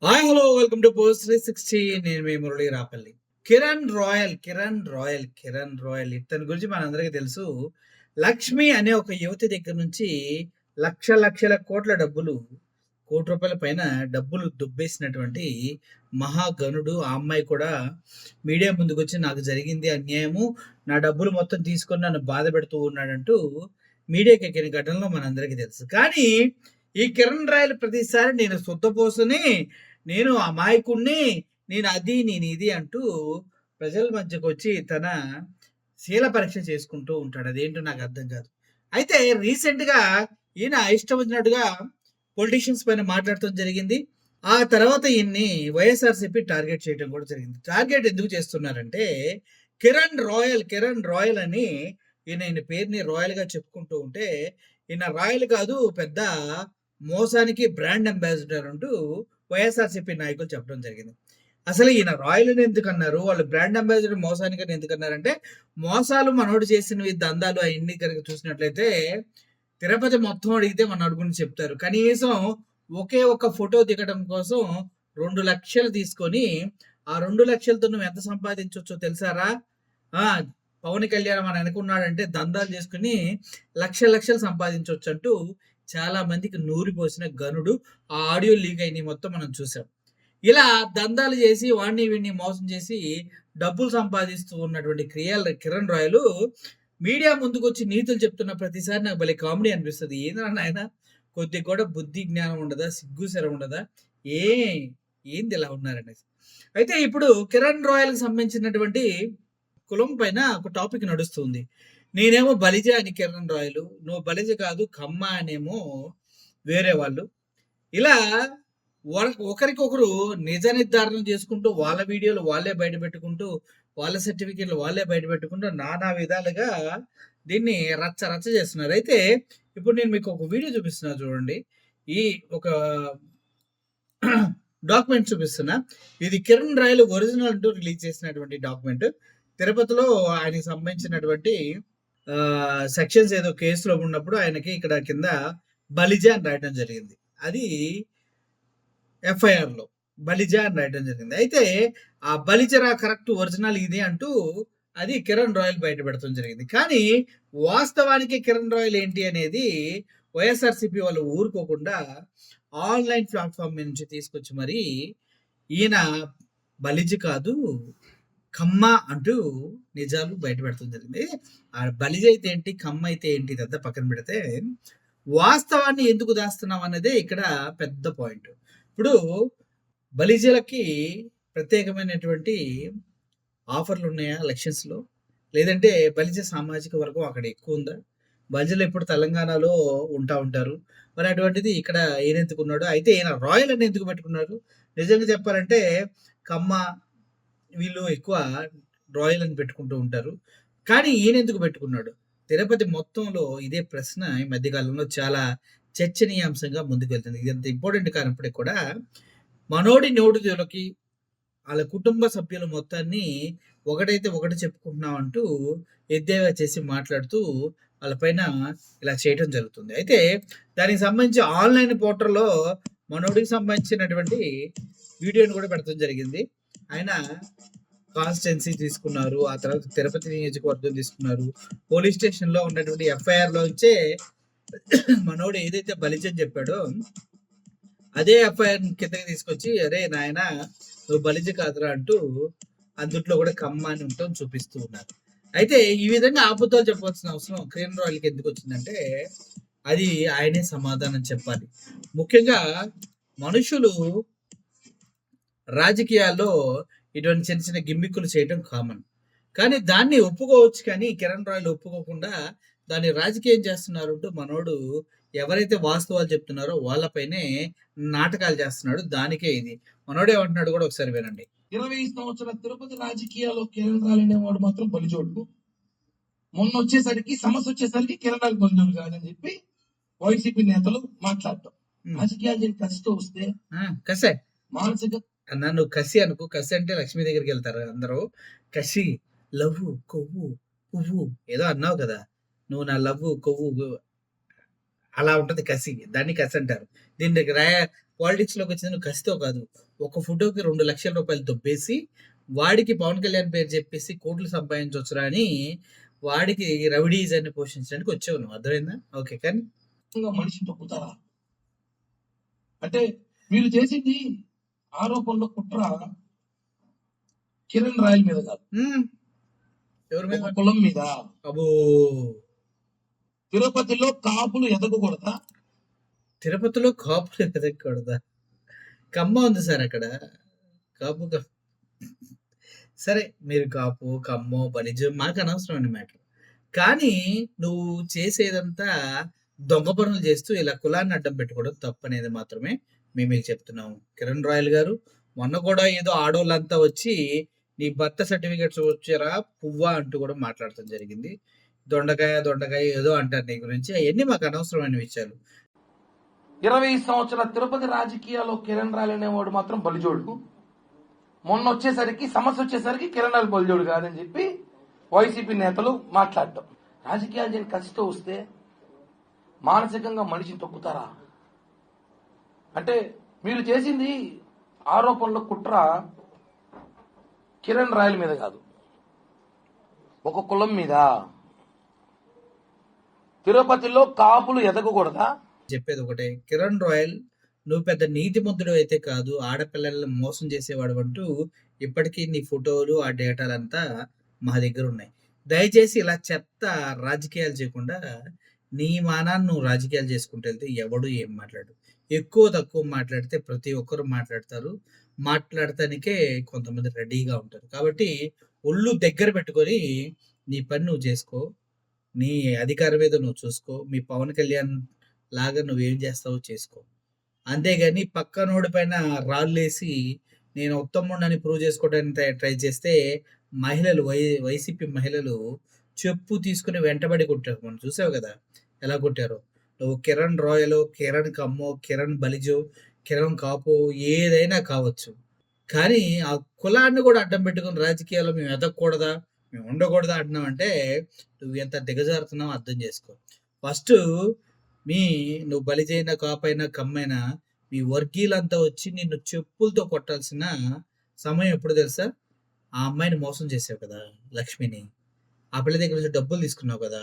Hi hello welcome to post 360. నేను మీ Murali Rapalli. Kiran royal ఇతని గురించి మనందరికీ తెలుసు. లక్ష్మి అనే ఒక యువతి దగ్గర నుంచి లక్షల కోట్ల డబ్బులు, కోటి రూపాయల పైన డబ్బులు దుబ్బేసినటువంటి మహాగణుడు. ఆ అమ్మాయి కూడా మీడియా ముందుకొచ్చి నాకు జరిగింది అన్యాయము, నా డబ్బులు మొత్తం తీసుకొని నన్ను బాధ పెడుతూ ఉన్నాడంటూ మీడియాకి ఎక్కిన ఘటనలో మనందరికీ తెలుసు. కానీ ఈ కిరణ్ రాయల్ ప్రతిసారి నేను శుద్ధపోసని, నేను అమాయకుడిని, నేను ఇది అంటూ ప్రజల మధ్యకొచ్చి తన శీల పరీక్ష చేసుకుంటూ ఉంటాడు. అదేంటో నాకు అర్థం కాదు. అయితే రీసెంట్‌గా ఈయన ఇష్టం వచ్చినట్టుగా పొలిటీషియన్స్ పైన మాట్లాడటం జరిగింది. ఆ తర్వాత ఈయన్ని వైఎస్ఆర్‌సీపీ టార్గెట్ చేయడం కూడా జరిగింది. టార్గెట్ ఎందుకు చేస్తున్నారంటే కిరణ్ రాయల్ అని ఈయన పేరుని రాయల్‌గా చెప్పుకుంటూ ఉంటే, ఈయన రాయల్ కాదు, పెద్ద మోసానికి బ్రాండ్ అంబాసిడర్ అంటూ వైఎస్ఆర్‌సీపీ నాయకులు చెప్పడం జరిగింది. అసలు ఈయన రాయల్ అని ఎందుకన్నారు? వాళ్ళు బ్రాండ్ అంబాసిడర్ మోసానికని ఎందుకన్నారంటే, మోసాలు మనోడు చేసినవి, దందాలు అయన్నీ కనుక చూసినట్లయితే తిరుపతి మొత్తం అడిగితే మనోడి గురించి చెప్తారు. కనీసం ఒకే ఒక్క ఫోటో దిగడం కోసం 2,00,000 తీసుకొని, ఆ 2,00,000తో నువ్వు ఎంత సంపాదించొచ్చో తెలుసారా? ఆ! పవన్ కళ్యాణ్ మన వెనకున్నాడంటే దందాలు చేసుకొని లక్షలు సంపాదించొచ్చంటూ చాలా మందికి నూరిపోసిన ఘనుడు. ఆ ఆడియో లీక్ అయినయి మొత్తం మనం చూసాం. ఇలా దందాలు చేసి వాడిని వీడిని మోసం చేసి డబ్బులు సంపాదిస్తూ ఉన్నటువంటి కిరణ్ రాయలు మీడియా ముందుకొచ్చి నీతులు చెప్తున్న ప్రతిసారి నాకు భలే కామెడీ అనిపిస్తది. ఏందిరా నాయనా, కొద్దిగా కూడా బుద్ధి జ్ఞానం ఉండదా? సిగ్గు శరం ఉండదా? ఏ ఏంది ఇలా ఉన్నారనేసి. అయితే ఇప్పుడు కిరణ్ రాయల్‌కి సంబంధించినటువంటి కులం పైన ఒక టాపిక్ నడుస్తుంది. నేనేమో బలిజ అని కిరణ్ రాయలు, నువ్వు బలిజ కాదు కమ్మ అనేమో వేరే వాళ్ళు. ఇలా ఒకరికొకరు నిజ నిర్ధారణ చేసుకుంటూ, వాళ్ళ వీడియోలు వాళ్ళే బయటపెట్టుకుంటూ, వాళ్ళ సర్టిఫికేట్లు వాళ్ళే బయటపెట్టుకుంటూ, నానా విధాలుగా దీన్ని రచ్చ చేస్తున్నారు. అయితే ఇప్పుడు నేను మీకు ఒక వీడియో చూపిస్తున్నా చూడండి. ఈ ఒక డాక్యుమెంట్ చూపిస్తున్నా. ఇది కిరణ్ రాయల్ ఒరిజినల్ అంటూ రిలీజ్ చేసినటువంటి డాక్యుమెంట్. తిరుపతిలో ఆయనకి సంబంధించినటువంటి సెక్షన్స్ ఏదో కేసులో ఉన్నప్పుడు ఆయనకి ఇక్కడ కింద బలిజ అని రాయడం జరిగింది. అది ఎఫ్ఐఆర్‌లో బలిజ అని రాయడం జరిగింది. అయితే ఆ బలిజరా కరెక్ట్ ఒరిజినల్ ఇదే అంటూ అది కిరణ్ రాయల్ బయటపెడతం జరిగింది. కానీ వాస్తవానికి కిరణ్ రాయల్ ఏంటి అనేది వైఎస్ఆర్‌సీపీ వాళ్ళు ఊరుకోకుండా ఆన్‌లైన్ ప్లాట్‌ఫామ్ నుంచి తీసుకొచ్చి మరి ఈయన బలిజ కాదు కమ్మ అంటూ నిజాలు బయటపెడతం జరిగింది. ఆ బలిజ అయితే ఏంటి, కమ్మ అయితే ఏంటి ఇదంతా పక్కన పెడితే వాస్తవాన్ని ఎందుకు దాస్తున్నాం అన్నదే ఇక్కడ పెద్ద పాయింట్. ఇప్పుడు బలిజలకి ప్రత్యేకమైనటువంటి ఆఫర్లు ఉన్నాయా ఎలక్షన్స్‌లో? లేదంటే బలిజ సామాజిక వర్గం అక్కడ ఎక్కువ ఉందా? బలిజలు ఎప్పుడు తెలంగాణలో ఉంటారు. మరి అటువంటిది ఇక్కడ ఈయనెందుకున్నాడు? అయితే ఈయన రాయల్ అని ఎందుకు పెట్టుకున్నారు? నిజంగా చెప్పాలంటే కమ్మ వీళ్ళు ఎక్కువ రాయల్ అని పెట్టుకుంటూ ఉంటారు. కానీ ఈయనెందుకు పెట్టుకున్నాడు? తిరుపతి మొత్తంలో ఇదే ప్రశ్న ఈ మధ్య కాలంలో చాలా చర్చనీయాంశంగా ముందుకెళ్తుంది. ఇది అంత ఇంపార్టెంట్ కానప్పటికి కూడా మనోడి నోటిలోకి వాళ్ళ కుటుంబ సభ్యుల మొత్తాన్ని ఒకటైతే ఒకటి చెప్పుకుంటున్నాం అంటూ ఎద్దేవా చేసి మాట్లాడుతూ వాళ్ళ పైన ఇలా చేయటం జరుగుతుంది. అయితే దానికి సంబంధించి ఆన్‌లైన్ పోర్టల్‌లో మనోడికి సంబంధించినటువంటి వీడియోని కూడా పెట్టడం జరిగింది. ఆయన కాన్స్టిట్యుయెన్సీ తీసుకున్నారు. ఆ తర్వాత తిరుపతి నియోజకవర్గం తీసుకున్నారు. పోలీస్ స్టేషన్‌లో ఉన్నటువంటి ఎఫ్ఐఆర్‌లోంచే మనోడు ఏదైతే బలిజని చెప్పాడో అదే ఎఫ్ఐఆర్ కిందకి తీసుకొచ్చి, అరే నాయనా నువ్వు బలిజ కాదురా అంటూ అందుట్లో కూడా కమ్మ అని ఉండటం చూపిస్తూ ఉన్నారు. అయితే ఈ విధంగా ఆబద్ధాలు చెప్పవలసిన అవసరం కిరణ్ రాయల్‌కి ఎందుకు వచ్చిందంటే అది ఆయనే సమాధానం చెప్పాలి. ముఖ్యంగా మనుషులు రాజకీయాల్లో ఇటువంటి చిన్న గిమ్మిక్కులు చేయడం కామన్. కానీ దాన్ని ఒప్పుకోవచ్చు, కానీ కిరణ్ రాయల్ ఒప్పుకోకుండా దాన్ని రాజకీయం చేస్తున్నారు అంటూ మనోడు ఎవరైతే వాస్తవాలు చెప్తున్నారో వాళ్ళపైనే నాటకాలు చేస్తున్నాడు. దానికే ఇది. మనోడు ఏమంటున్నాడు కూడా ఒకసారి వినండి. 20 సంవత్సరాల తిరుపతి రాజకీయాల్లో కిరణ్ రాయల్ అనేవాడు మాత్రం బలిజోడు. మొన్న వచ్చేసరికి సమస్య వచ్చేసరికి కిరణ్ రాయల్ బలిజోడు కాదని చెప్పి వైసీపీ నేతలు మాట్లాడటం. రాజకీయాలు కసితో వస్తే కసే మానసిక నన్ను కసి అనుకో. కసి అంటే లక్ష్మి దగ్గరికి వెళ్తారు అందరూ. కసి, లవ్వు, కొవ్వు, పువ్వు ఏదో అన్నావు కదా, నువ్వు నా లవ్వు, కొవ్వు అలా ఉంటది కసి. దాన్ని కసి అంటారు. దీన్ని పాలిటిక్స్‌లోకి వచ్చింది నువ్వు కసితో కాదు. ఒక ఫోటోకి ₹2,00,000 దొబ్బేసి, వాడికి పవన్ కళ్యాణ్ పేరు చెప్పేసి కోట్లు సంపాదించొచ్చురా అని, వాడికి రౌడీయిజాన్ని పోషించడానికి వచ్చావు నువ్వు. అర్థమైందా? ఓకే. కానీ ఇంకా మనిషి తొక్కుతారా? అంటే మీరు చేసింది ఆరోపణలో కుట్ర కిరణ్ రాయల్ మీద కాదు, ఎవరి మీద? ఒక కులం మీద. అబ్బో! తిరుపతిలో కాపులు ఎదగకూడదా? తిరుపతిలో కాపులు ఎదగకూడదా? కమ్మ ఉంది సార్ అక్కడ. కాపు సరే, మీరు కాపు, కమ్మో, బలిజో మాకు అనవసరమైన మ్యాటర్. కానీ నువ్వు చేసేదంతా దొంగ పనులు చేస్తూ ఇలా కులాన్ని అడ్డం పెట్టుకోవడం తప్పనేది మాత్రమే మేము మీకు చెప్తున్నాము. కిరణ్ రాయల్ గారు మొన్న కూడా ఏదో ఆడోళ్ళంతా వచ్చి నీ భర్త సర్టిఫికేట్స్ వచ్చారా పువ్వా అంటూ కూడా మాట్లాడటం జరిగింది. దొండకాయ ఏదో అంటారు నీ గురించి. అవన్నీ మాకు అనవసరమైన విషయాలు. 20 సంవత్సరాల తిరుపతి రాజకీయాల్లో కిరణ్ రాయల్ అనేవాడు మాత్రం బలిజోడు. మొన్న వచ్చేసరికి సమస్య వచ్చేసరికి కిరణ్ రాయల్ బలిజోడు కాదని చెప్పి వైసీపీ నేతలు మాట్లాడటం. రాజకీయాలు చేయని కసితో వస్తే మానసికంగా మనిషిని తొక్కుతారా? అంటే మీరు చేసింది ఆరోపణలో కుట్ర కిరణ్ రాయల్ మీద కాదు, ఒక కులం మీద. తిరుపతిలో కాపులు ఎదగకూడదా? చెప్పేది ఒకటే, కిరణ్ రాయల్ నువ్వు పెద్ద నీతిమంతుడు అయితే కాదు, ఆడపిల్లలను మోసం చేసేవాడు అంటూ ఇప్పటికీ నీ ఫోటోలు ఆ డేటాలంతా మా దగ్గర ఉన్నాయి. దయచేసి ఇలా చెత్త రాజకీయాలు చేయకుండా నీ మానాన్ని నువ్వు రాజకీయాలు చేసుకుంటూ వెళ్తే ఎవడు ఏం మాట్లాడు. ఎక్కువ తక్కువ మాట్లాడితే ప్రతి ఒక్కరు మాట్లాడతారు. మాట్లాడటానికే కొంతమంది రెడీగా ఉంటారు. కాబట్టి ఒళ్ళు దగ్గర పెట్టుకొని నీ పని నువ్వు చేసుకో. నీ అధికారం మీద నువ్వు చూసుకో. మీ పవన్ కళ్యాణ్ లాగా నువ్వేం చేస్తావో చేసుకో. అంతేగాని పక్కనోడి పైన రాళ్ళేసి నేను ఉత్తముడిని ప్రూవ్ చేసుకోవడానికి ట్రై చేస్తే మహిళలు వైసీపీ మహిళలు చెప్పు తీసుకుని వెంటబడి కొట్టారు. మనం చూసావు కదా ఎలా కొట్టారో. నువ్వు కిరణ్ రాయలో, కిరణ్ కమ్మో, కిరణ్ బలిజో, కిరణ్ కాపో ఏదైనా కావచ్చు. కానీ ఆ కులాన్ని కూడా అడ్డం పెట్టుకుని రాజకీయాల్లో మేము ఎదగకూడదా, మేము ఉండకూడదా అంటున్నావంటే నువ్వు ఎంత దిగజారుతున్నావు అర్థం చేసుకో. ఫస్ట్ నువ్వు బలిజైనా, కాపైనా, కమ్మైనా మీ వర్గీయులంతా వచ్చి నిన్ను చెప్పులతో కొట్టాల్సిన సమయం ఎప్పుడు తెలుసా? ఆ అమ్మాయిని మోసం చేసావు కదా, లక్ష్మిని. ఆ పిల్ల దగ్గర నుంచి డబ్బులు తీసుకున్నావు కదా,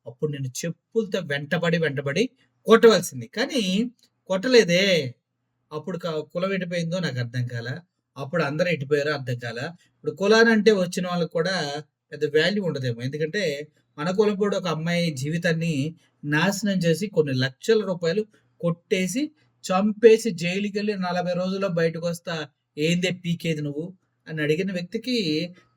అప్పుడు నిన్ను చెప్పులతో వెంటబడి కొట్టవలసింది. కానీ కొట్టలేదే. అప్పుడు కులం ఎటుపోయిందో నాకు అర్థం కాల. అప్పుడు అందరూ ఎటుపోయారో అర్థం కాల. ఇప్పుడు కులానంటే వచ్చిన వాళ్ళకి కూడా పెద్ద వాల్యూ ఉండదేమో. ఎందుకంటే మన కులంపోడు ఒక అమ్మాయి జీవితాన్ని నాశనం చేసి కొన్ని లక్షల రూపాయలు కొట్టేసి చంపేసి జైలుకి వెళ్ళి 40 రోజుల్లో బయటకు వస్తా ఏందే పీకేది నువ్వు అని అడిగిన వ్యక్తికి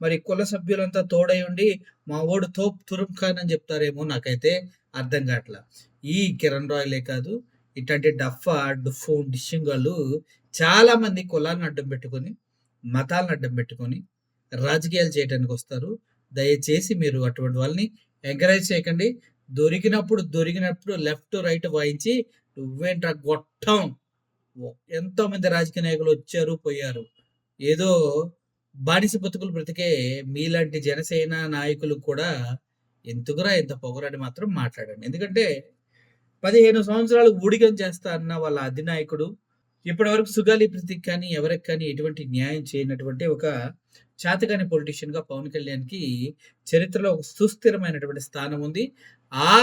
మరి కుల సభ్యులంతా తోడై ఉండి మా ఓడు తోప్ తురుం ఖాన్ అని చెప్తారేమో నాకైతే అర్థం కావట్లా. ఈ కిరణ్ రాయలే కాదు, ఇట్లాంటి డుఫు డిషింగ్ వాళ్ళు చాలా మంది కులాలను అడ్డం పెట్టుకొని, మతాలను అడ్డం పెట్టుకొని రాజకీయాలు చేయడానికి వస్తారు. దయచేసి మీరు అటువంటి వాళ్ళని ఎంకరేజ్ చేయకండి. దొరికినప్పుడు లెఫ్ట్ రైట్ వాయించి నువ్వేంట్రా గొట్టం. ఎంతో మంది రాజకీయ నాయకులు వచ్చారు పోయారు. ఏదో బానిస బతుకులు బ్రతికే మీలాంటి జనసేన నాయకులు కూడా ఎందుకురా ఇంత పొగరని మాత్రం మాట్లాడండి. ఎందుకంటే 15 సంవత్సరాలు ఊడిగం చేస్తా అన్న వాళ్ళ అధినాయకుడు ఇప్పటి వరకు సుగాలి ప్రతిక్ కానీ ఎవరికి కానీ ఎటువంటి న్యాయం చేయనటువంటి ఒక చేతకాని పొలిటీషియన్ గా పవన్ కళ్యాణ్ కి చరిత్రలో ఒక సుస్థిరమైనటువంటి స్థానం ఉంది. ఆ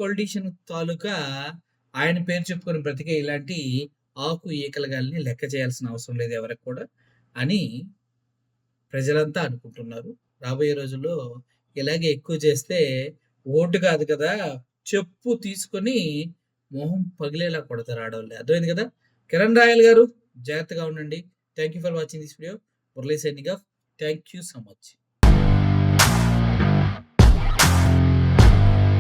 పొలిటీషియన్ తాలూకా ఆయన పేరు చెప్పుకొని బ్రతికే ఇలాంటి ఆకు ఈకలగాల్ని లెక్క చేయాల్సిన అవసరం లేదు ఎవరికి కూడా అని ప్రజలంతా అనుకుంటున్నారు. రాబోయే రోజుల్లో ఇలాగే ఎక్కువ చేస్తే ఓటు కాదు కదా, చెప్పు తీసుకొని మొహం పగిలేలా కొడతారు ఆడవాళ్ళు. అర్థమైంది కదా. కిరణ్ రాయల్ గారు జాగ్రత్తగా ఉండండి. Thank you for watching this video. Murali signing off. Thank you so much.